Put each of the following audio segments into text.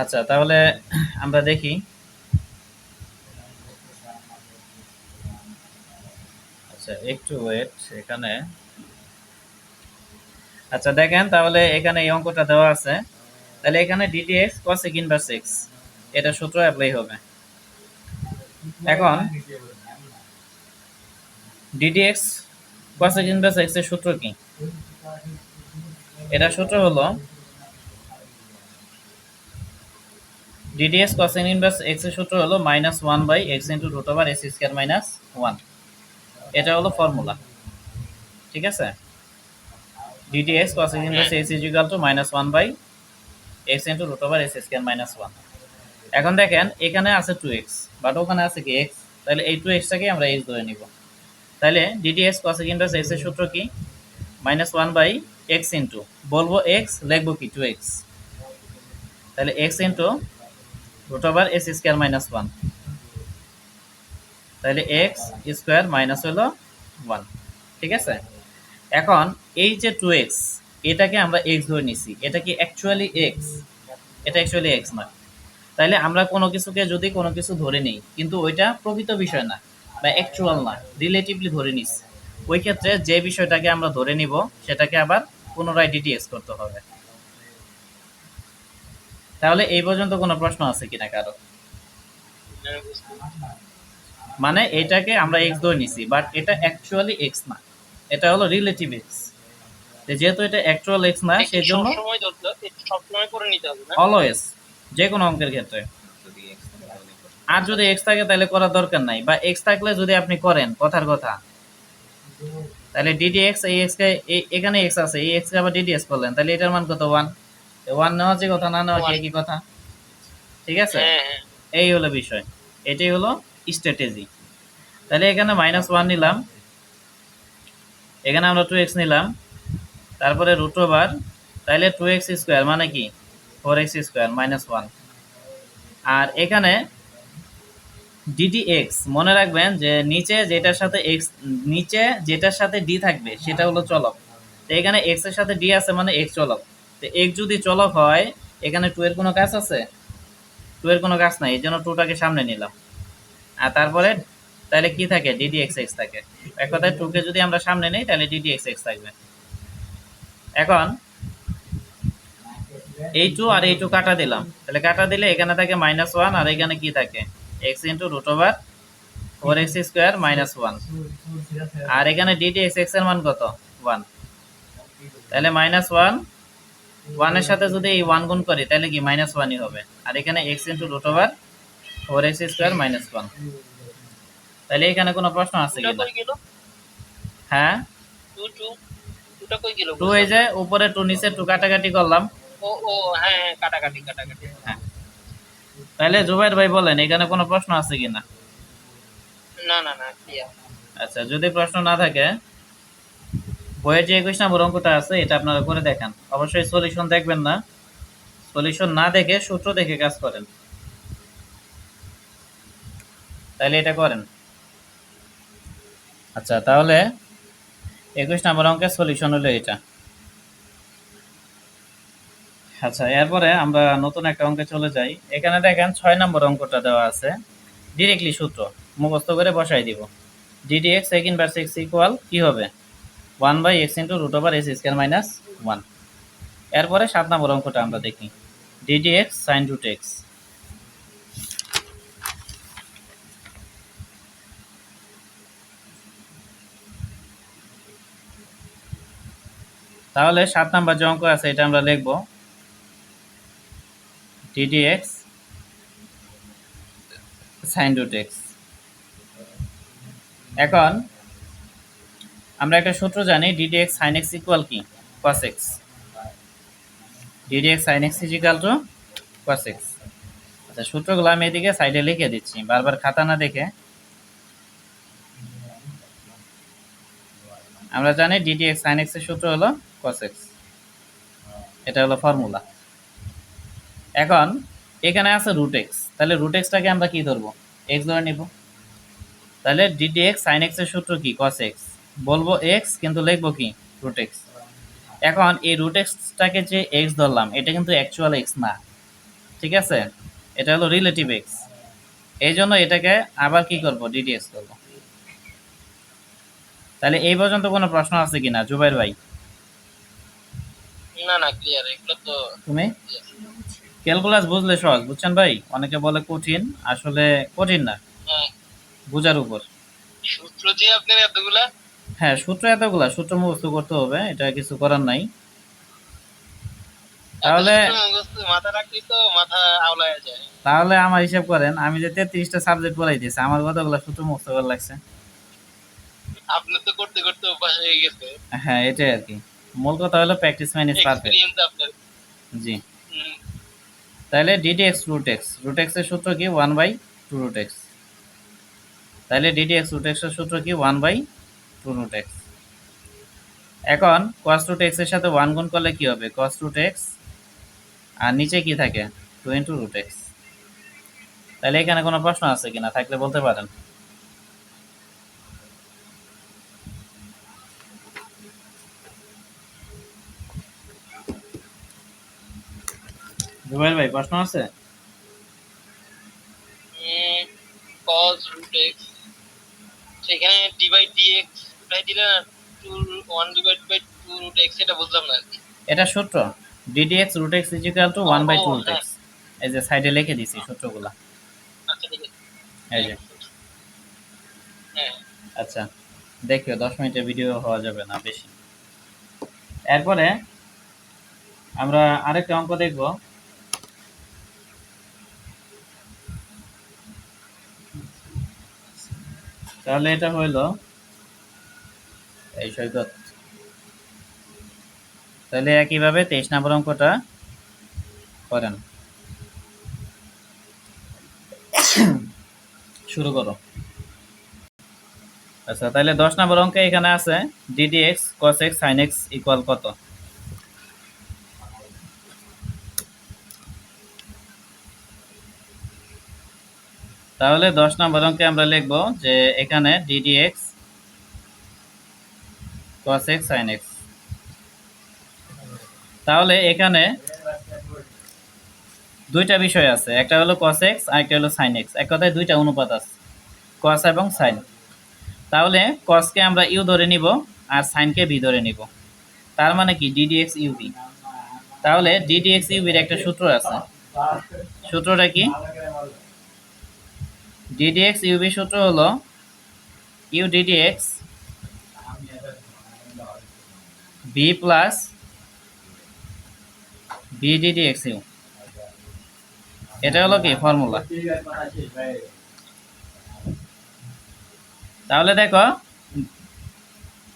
আচ্ছা, তাহলে আমরা দেখি। আচ্ছা, একটু ওয়েট এখানে। আচ্ছা দেখেন, তাহলে এখানে এই অঙ্কটা দেওয়া আছে। তাহলে এখানে ডিডিএক্স cosec ইনভার্স এক্স, এটা সূত্র অ্যাপ্লাই হবে। এখন ডিডিএক্স cosec ইনভার্স এক্স এর সূত্র কি? এটা সূত্র হলো ডিডিএক্স cosec ইনভার্স এক্স এর সূত্র হলো -1/x into root over s square minus 1। এটা হলো ফর্মুলা, ঠিক আছে? D d x cosec inverse x is equal to -1/x into root over s square minus 1। এখন দেখেন, এখানে আছে 2x, বাট ওখানে আছে কি x, তাহলে এই 2x টাকে আমরা x ধরে নিব। তাহলে ডিডিএক্স cosec ইনভার্স এক্স এর সূত্র কি? -1/x ইন্টু, বলবো x, লিখবো কি 2x, তাহলে x into root over s square minus 1, তাহলে x স্কয়ার মাইনাস হলো 1, ঠিক আছে? এখন এই যে 2x, এটাকে আমরা x ধরে নিছি, এটা কি অ্যাকচুয়ালি x? এটা অ্যাকচুয়ালি x নয়। তাইলে আমরা কোনো কিছুকে যদি কোনো কিছু ধরে নিই, কিন্তু ওইটা প্রকৃত বিষয় না বা অ্যাকচুয়াল না, রিলেটিভলি ধরে নিস, ওই ক্ষেত্রে যে বিষয়টাকে আমরা ধরে নিব সেটাকে আবার পুনরায় ডিটিএক্স করতে হবে। তাহলে এই পর্যন্ত কোনো প্রশ্ন আছে কিনা কারো? মানে এটাকে আমরা এক্স ধরে নিছি, বাট এটা অ্যাকচুয়ালি এক্স না, এটা হলো রিলেটিভ এক্স। যেহেতু এটা অ্যাকচুয়াল এক্স না, সেই জন্য অলওয়েজ যে কোনো অঙ্কের ক্ষেত্রে, আর যদি এক্স থাকে তাহলে করার দরকার নাই, বা এক্স থাকলে যদি আপনি করেন কথার কথা, তাহলে ডিডিএক্স, এই এক্স কে এখানে এক্স আছে, এই এক্স কে আবার ডিডিএক্স করলেন, তাহলে এটার মান কত? 1। 1 নেওয়া যে কথা, না নেওয়া কি একই কথা, ঠিক আছে? এই হলো বিষয়, এটাই হলো স্ট্র্যাটেজি। তাহলে এখানে -1 নিলাম, এখানে আমরা 2x নিলাম, তারপরে রুট ওভার, তাহলে 2x স্কোয়ার মানে কি 4x স্কোয়ার মাইনাস 1। আর এখানে ডিডিএক্স মনে রাখবেন যে নিচে যেটার সাথে এক্স, নিচে যেটার সাথে ডি থাকবে সেটা হলো চলক। তো এখানে এক্স এর সাথে ডি আছে মানে এক্স চলক। তো এক্স যদি চলক হয়, এখানে 2 এর কোনো কাজ আছে? 2 এর কোনো কাজ নাই, এই জন্য 2টাকে সামনে নিলাম। আর তারপরে তাহলে কি থাকে? ডিডিএক্স এক্স থাকে। এক কথায় 2 কে যদি আমরা সামনে নিই তাহলে ডিডিএক্স এক্স থাকবে। এখন এই 2 আর এই 2 কাটা দিলাম, তাহলে কাটা দিলে এখানে থাকে -1, আর এখানে কি থাকে? x into root over 4x square minus 1। আর এখানে ডিডিএক্স এক্স এর মান কত? 1। তাহলে -1, 1 এর সাথে যদি এই 1 গুণ করি তাহলে কি -1ই হবে। আর এখানে x into root over 4x square minus 1। তাহলে এখানে কোনো প্রশ্ন আছে কি? হ্যাঁ, 2 এই যে উপরে 2 নিচে 2 কাটাকাটি করলাম। হ্যাঁ, তাহলে জুবাইর ভাই বলেন এখানে কোনো প্রশ্ন আছে কিনা? আচ্ছা, যদি প্রশ্ন না থাকে, বইয়ের যে 21 নম্বর অঙ্কটা আছে এটা আপনারা করে দেখান। অবশ্যই সলিউশন দেখবেন না, সলিউশন না দেখে সূত্র দেখে কাজ করেন, তাহলে এটা করেন। আচ্ছা, তাহলে 21 নম্বর অঙ্কের সলিউশন হলো এটা। আচ্ছা, এরপরে আমরা নতুন একটা অঙ্কে চলে যাই। এখানে দেখেন 6 নম্বর অঙ্কটা দেওয়া আছে, ডিরেক্টলি সূত্র মুখস্থ করে বসাই দিব। D d x sec inverse x equal কি হবে? 1/x into root over s square minus 1। এরপরে 7 নম্বর অঙ্কটা আমরা দেখি, ডিডিএক্স সাইন রুট এক্স। তাহলে 7 নাম্বার যে অঙ্ক আছে এটা আমরা লিখব ডিডিএক্স সাইন রুট এক্স। এখন আমরা একটা সূত্র জানি, ডিডিএক্স সাইন এক্স ইকুয়াল কি? Cos x. D d x sine x is equal to cos x. আচ্ছা, সূত্রগুলো আমি এদিকে সাইডে লিখে দিচ্ছি বারবার খাতা না দেখে। আমরা জানি ডিডিএক্স সাইন এক্স এর সূত্র হলো কস এক্স, এটা হলো ফর্মুলা। এখন এখানে আছে রুট এক্স, তাহলে রুট এক্সটাকে আমরা কি ধরবো? এক্স ধরে নিব। তাহলে ডিডিএক্স সাইন এক্স এর সূত্র কি? Cos x. বলবো এক্স, কিন্তু লিখবো কি? Root x. এখন এই রুট এক্সটাকে যে এক্স ধরলাম এটা কিন্তু অ্যাকচুয়াল এক্স না, ঠিক আছে, এটা হলো রিলেটিভ এক্স, এই জন্য এটাকে আবার কি করব, ডিডিএক্স করব। তাহলে এই পর্যন্ত কোনো প্রশ্ন আছে কিনা জুবাইর ভাই? না না ক্লিয়ার, এগুলো তো তুমি ক্যালকুলাস বুঝলে সহজ, বুঝছেন ভাই? অনেকে বলে কঠিন, আসলে কঠিন না, হ্যাঁ, বোঝার উপর। সূত্র যে আপনার এতগুলা। হ্যাঁ, সূত্র এতগুলা, সূত্র মুখস্থ করতে হবে, এটা কিছু করার নাই। তাহলে মাথা রাখলেই তো মাথা আওলায় যায়। তাহলে আমার হিসাব করেন, আমি যে 33টা সাবজেক্ট পড়াইতেছি, আমার কতগুলা সূত্র মুখস্থ করা লাগছে? আপনি তো করতে করতে অভ্যাস হয়ে গেছে। হ্যাঁ, এটাই আর কি, মূল কথা হলো প্র্যাকটিস মাইনাস পারফেক্ট। এক্সপেরিয়েন্স আপনার। জি। তাহলে d d x root x, root x এর সূত্র কি 1/2 রুট এক্স। তাহলে ডিডি এক্স রুট এক্স এর সূত্র কি 1/2 রুট এক্স। এখন cos রুট এক্স এর সাথে 1 গুণ করলে কি হবে, cos রুট এক্স, আর নিচে কি থাকে 2 রুট এক্স। তাহলে এখানে কোনো প্রশ্ন আছে কিনা, থাকলে বলতে পারেন। জুবাইর ভাই প্রশ্ন আছে? cos root x, সেখানে d বাই dx উঠাই দিলে না, 1 ডিভাইড বাই 2 রুট x, এটা বুঝলাম না আর কি। এটা সূত্র d d x root x is equal to 1/2 root x. এই যে সাইডে লিখে দিছি সূত্রগুলা, আচ্ছা ঠিক আছে। এই যে। হ্যাঁ আচ্ছা, দেখিও 10 মিনিটের ভিডিও হওয়া যাবে না বেশি। এরপরে আমরা আরেকটা অঙ্ক দেখব। তাহলে এটা হইল এই সৈকত। তাহলে একইভাবে 23 নম্বর অঙ্কটা করেন, শুরু করো। আচ্ছা, তাহলে 10 নম্বর অঙ্কে এখানে আছে DD x cos x sign x equal কত। তাহলে 10 নম্বর অঙ্কে আমরা লিখব যে এখানে DD x cos x sine x. তাহলে এখানে দুইটা বিষয় আছে, একটা হলো cos x আর একটা হলো sin x, এক কথায় দুইটা অনুপাত আছে, cos এবং sin। তাহলে cos কে আমরা u ধরে নিব আর sin কে v ধরে নিব, তার মানে কি ddx uv। তাহলে ddx uv এর একটা সূত্র আছে, সূত্রটা কি, ddx uv সূত্র হলো u ddx v plus v ddx u, এটা হলো কি ফর্মুলা। তাহলে দেখো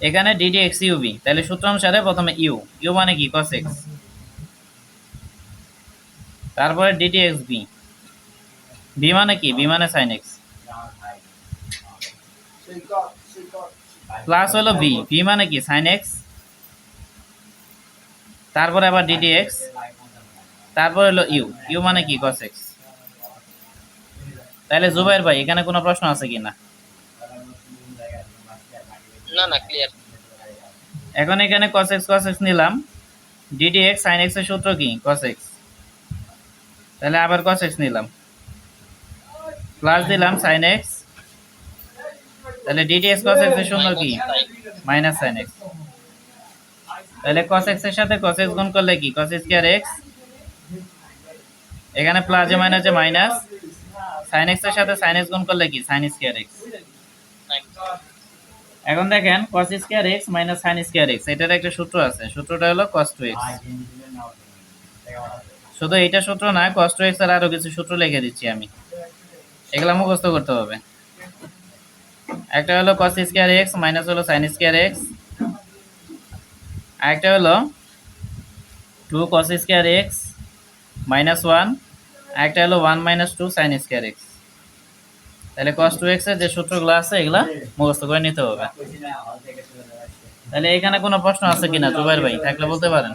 এখানে ddx uv, তাহলে সূত্র অনুসারে প্রথমে u মানে কি cos x, তারপরে ddx v মানে কি, v মানে sin x, প্লাস হলো v মানে কি sin x, তারপরে আবার ddx, তারপর হলো u মানে কি cos x। তাহলে জুবাইর ভাই এখানে কোনো প্রশ্ন আছে কিনা? না না ক্লিয়ার। এখন এখানে cos x নিলাম, ddx sin x এর সূত্র কি cos x, তাহলে আবার cos x নিলাম, প্লাস দিলাম sin x, তাহলে ddx cos x এর সূত্র কি মাইনাস sin x। তাহলে cos x এর সাথে cos x গুণ করলে কি cos স্কয়ার x, এখানে প্লাস এ মাইনাস এ মাইনাস, sin x এর সাথে sin x গুণ করলে কি sin স্কয়ার x। এখন দেখেন cos square x minus sin square x, এটার একটা সূত্র আছে, সূত্রটা হলো cos 2x। শুধু এইটা সূত্র না, cos 2x এর আরো কিছু সূত্র লিখে দিচ্ছি আমি, এগুলা মুখস্থ করতে হবে। একটা হলো cos স্কয়ার x মাইনাস হলো sin স্কয়ার x, আরেকটা হলো 2 cos স্কয়ার x মাইনাস 1, আরেকটা হলো 1 মাইনাস 2 sin স্কয়ার x। তাহলে cos 2x এর যে সূত্রগুলো আছে এগুলা মুখস্থ করে নিতে হবে। তাহলে এখানে কোনো প্রশ্ন আছে কিনা জুবাইর ভাই, থাকলে বলতে পারেন।